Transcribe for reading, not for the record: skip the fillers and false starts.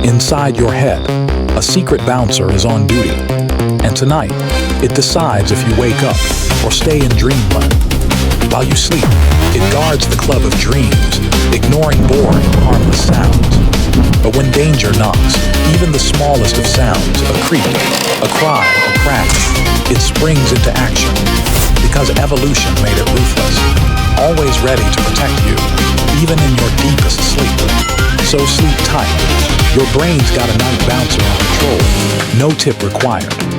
Inside your head, a secret bouncer is on duty. And tonight, it decides if you wake up or stay in dreamland. While you sleep, it guards the club of dreams, ignoring boring, harmless sounds. But when danger knocks, even the smallest of sounds, a creak, a cry, a crack, it springs into action. Because evolution made it ruthless, always ready to protect you, even in your deepest sleep. So sleep tight. Your brain's got a night bouncer on patrol. No tip required.